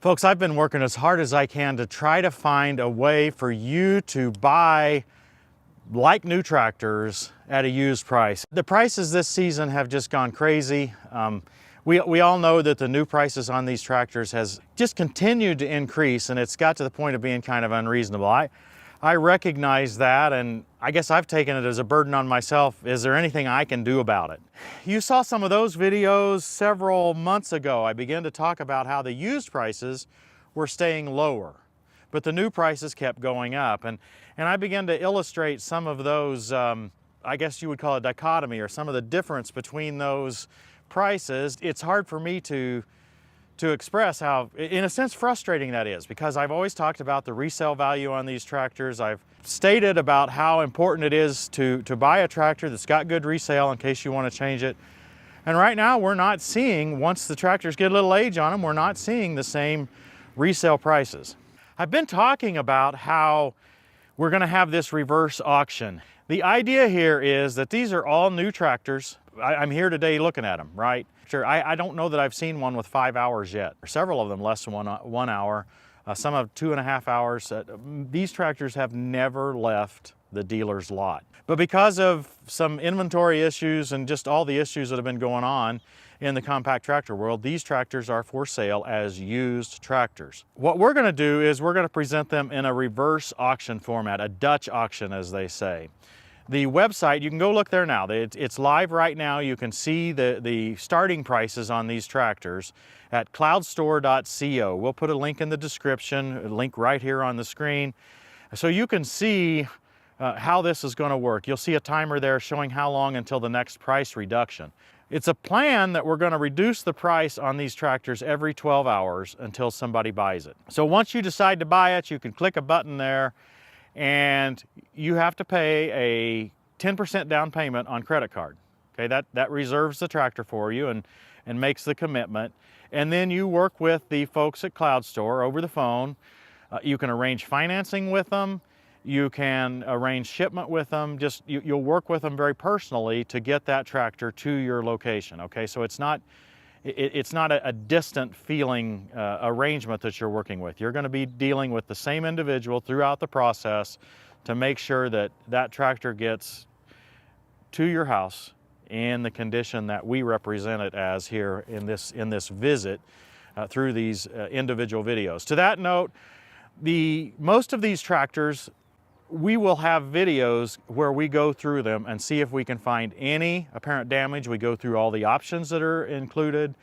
Folks, I've been working as hard as I can to try to find a way for you to buy like new tractors at a used price. The prices this season have just gone crazy. We all know that the new prices on these tractors has just continued to increase, and it's got to the point of being kind of unreasonable. I recognize that, and I guess I've taken it as a burden on myself. Is there anything I can do about it? You saw some of those videos several months ago. I began to talk about how the used prices were staying lower, but the new prices kept going up. And I began to illustrate some of those, I guess you would call it dichotomy, or some of the difference between those prices. It's hard for me to express how, in a sense, frustrating that is, because I've always talked about the resale value on these tractors. I've stated about how important it is to buy a tractor that's got good resale in case you want to change it. And right now we're not seeing, once the tractors get a little age on them, we're not seeing the same resale prices. I've been talking about how we're going to have this reverse auction. The idea here is that these are all new tractors. I'm here today looking at them, right? Sure, I don't know that I've seen one with 5 hours yet. Several of them less than one hour, some have 2.5 hours. These tractors have never left the dealer's lot. But because of some inventory issues and just all the issues that have been going on in the compact tractor world, these tractors are for sale as used tractors. What we're going to do is we're going to present them in a reverse auction format, a Dutch auction, as they say. The website, you can go look there now. It's live right now. You can see the starting prices on these tractors at cloudstore.co. We'll put a link in the description, a link right here on the screen, so you can see how this is going to work. You'll see a timer there showing how long until the next price reduction. It's a plan that we're going to reduce the price on these tractors every 12 hours until somebody buys it. So once you decide to buy it, you can click a button there, and you have to pay a 10% down payment on credit card. Okay, that reserves the tractor for you and makes the commitment. And then you work with the folks at CloudStore over the phone. You can arrange financing with them. You can arrange shipment with them. You'll work with them very personally to get that tractor to your location. Okay, so it's not a distant feeling arrangement that you're working with. You're going to be dealing with the same individual throughout the process to make sure that that tractor gets to your house in the condition that we represent it as here in this visit through these individual videos. To that note, most of these tractors, we will have videos where we go through them and see if we can find any apparent damage. We go through all the options that are included.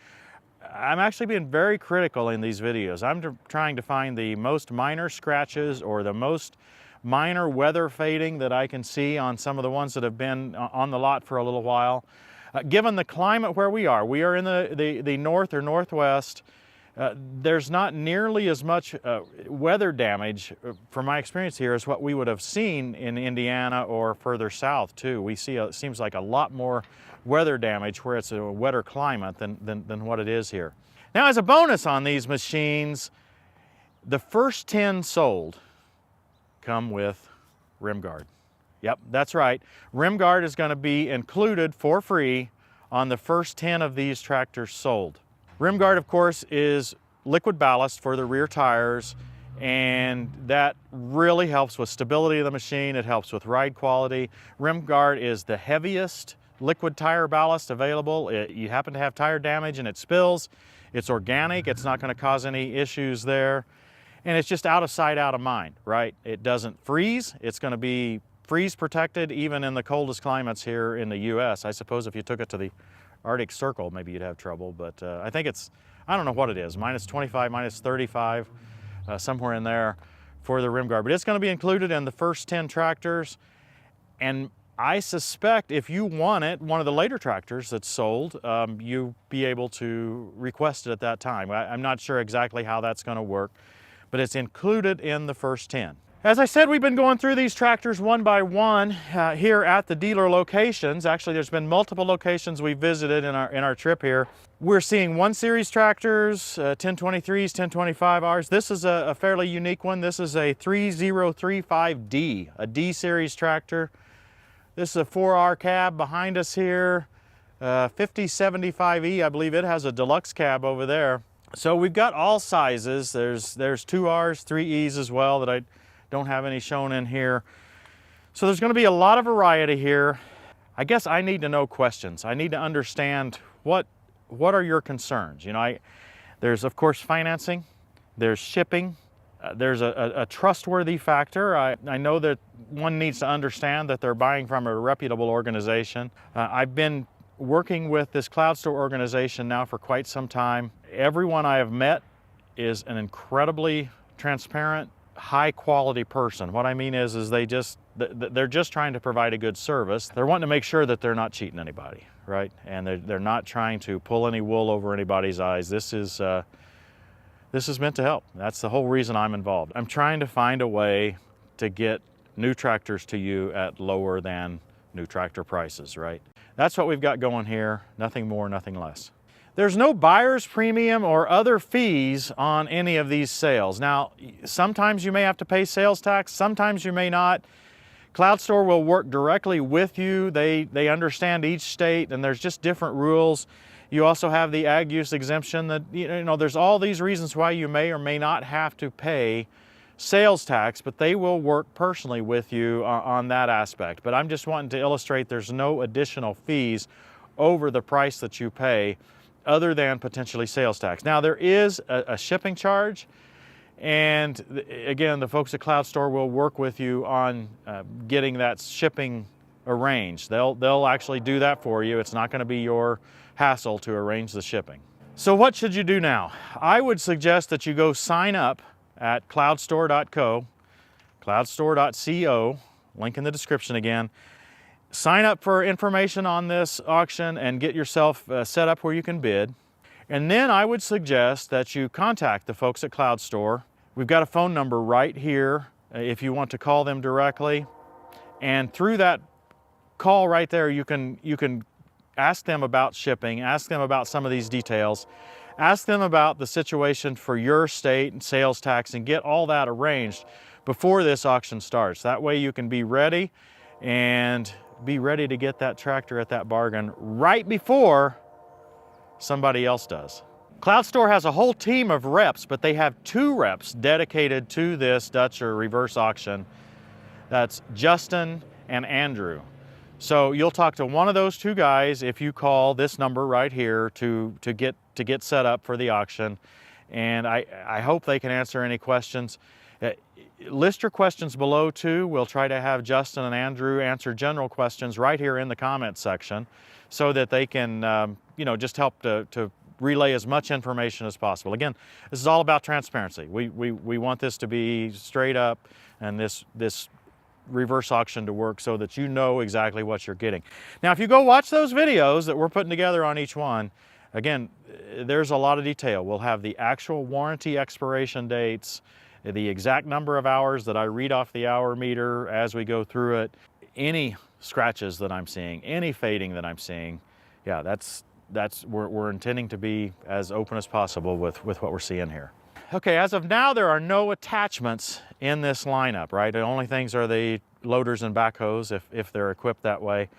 I'm actually being very critical in these videos. I'm trying to find the most minor scratches or the most minor weather fading that I can see on some of the ones that have been on the lot for a little while. Given the climate where we are in the north or northwest, there's not nearly as much weather damage, from my experience here, as what we would have seen in Indiana or further south too. We see, it seems like a lot more weather damage where it's a wetter climate than what it is here. Now, as a bonus on these machines, the first 10 sold come with rim guard. Yep, that's right. Rim guard is going to be included for free on the first 10 of these tractors sold. Rim guard, of course, is liquid ballast for the rear tires, and that really helps with stability of the machine. It helps with ride quality. Rim guard is the heaviest liquid tire ballast available. You happen to have tire damage and it spills, it's organic, it's not going to cause any issues there, and it's just out of sight, out of mind, right? It doesn't freeze. It's going to be freeze protected even in the coldest climates here in the US. I suppose if you took it to the Arctic Circle, maybe you'd have trouble, but I think I don't know what it is, -25, -35, somewhere in there for the rim guard. But it's going to be included in the first 10 tractors, and I suspect if you want it, one of the later tractors that's sold, you'll be able to request it at that time. I'm not sure exactly how that's going to work, but it's included in the first 10. As I said, we've been going through these tractors one by one here at the dealer locations. Actually, there's been multiple locations we visited in our trip here. We're seeing 1 Series tractors, 1023s, 1025Rs. This is a fairly unique one. This is a 3035D, a D Series tractor. This is a 4R cab behind us here. 5075E, I believe it has a deluxe cab over there. So we've got all sizes. There's 2Rs, 3Es as well that I don't have any shown in here. So there's going to be a lot of variety here. I guess I need to know questions. I need to understand what are your concerns. You know, there's of course financing, there's shipping, there's a trustworthy factor. I know that one needs to understand that they're buying from a reputable organization. I've been working with this CloudStore organization now for quite some time. Everyone I have met is an incredibly transparent, high quality person. What I mean is they're just trying to provide a good service. They're wanting to make sure that they're not cheating anybody, right? And they're not trying to pull any wool over anybody's eyes. This is meant to help. That's the whole reason I'm involved. I'm trying to find a way to get new tractors to you at lower than new tractor prices, right? That's what we've got going here. Nothing more, nothing less. There's no buyer's premium or other fees on any of these sales. Now, sometimes you may have to pay sales tax, sometimes you may not. CloudStore will work directly with you. They understand each state, and there's just different rules. You also have the ag use exemption that, you know, there's all these reasons why you may or may not have to pay sales tax, but they will work personally with you on that aspect. But I'm just wanting to illustrate there's no additional fees over the price that you pay other than potentially sales tax. Now there is a shipping charge, and again, the folks at CloudStore will work with you on getting that shipping arranged. They'll actually do that for you. It's not going to be your hassle to arrange the shipping. So what should you do now? I would suggest that you go sign up at cloudstore.co, cloudstore.co, link in the description again. Sign up for information on this auction and get yourself set up where you can bid. And then I would suggest that you contact the folks at CloudStore. We've got a phone number right here if you want to call them directly. And through that call right there, you can ask them about shipping, ask them about some of these details, ask them about the situation for your state and sales tax, and get all that arranged before this auction starts. That way you can be ready and be ready to get that tractor at that bargain right before somebody else does. CloudStore has a whole team of reps, but they have 2 reps dedicated to this Dutch or reverse auction. That's Justin and Andrew. So you'll talk to one of those 2 guys if you call this number right here to get set up for the auction. And I hope they can answer any questions. List your questions below too. We'll try to have Justin and Andrew answer general questions right here in the comments section so that they can you know, just help to relay as much information as possible. Again, this is all about transparency. We want this to be straight up and this reverse auction to work so that you know exactly what you're getting. Now, if you go watch those videos that we're putting together on each one, again, there's a lot of detail. We'll have the actual warranty expiration dates, the exact number of hours that I read off the hour meter as we go through it, any scratches that I'm seeing, any fading that I'm seeing. Yeah, we're intending to be as open as possible with what we're seeing here. Okay, as of now, there are no attachments in this lineup, right? The only things are the loaders and backhoes if they're equipped that way.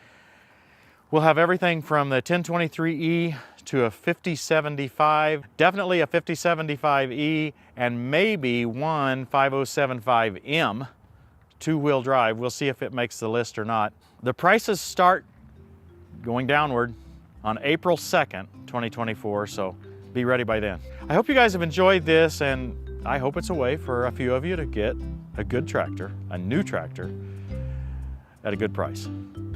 We'll have everything from the 1023E to a 5075, definitely a 5075E, and maybe one 5075M, 2-wheel drive. We'll see if it makes the list or not. The prices start going downward on April 2nd, 2024, so be ready by then. I hope you guys have enjoyed this, and I hope it's a way for a few of you to get a good tractor, a new tractor, at a good price.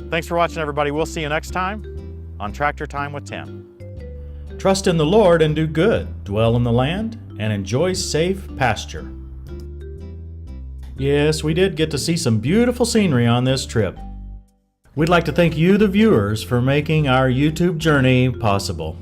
Thanks for watching, everybody. We'll see you next time on Tractor Time with Tim. Trust in the Lord and do good, dwell in the land, and enjoy safe pasture. Yes, we did get to see some beautiful scenery on this trip. We'd like to thank you, the viewers, for making our YouTube journey possible.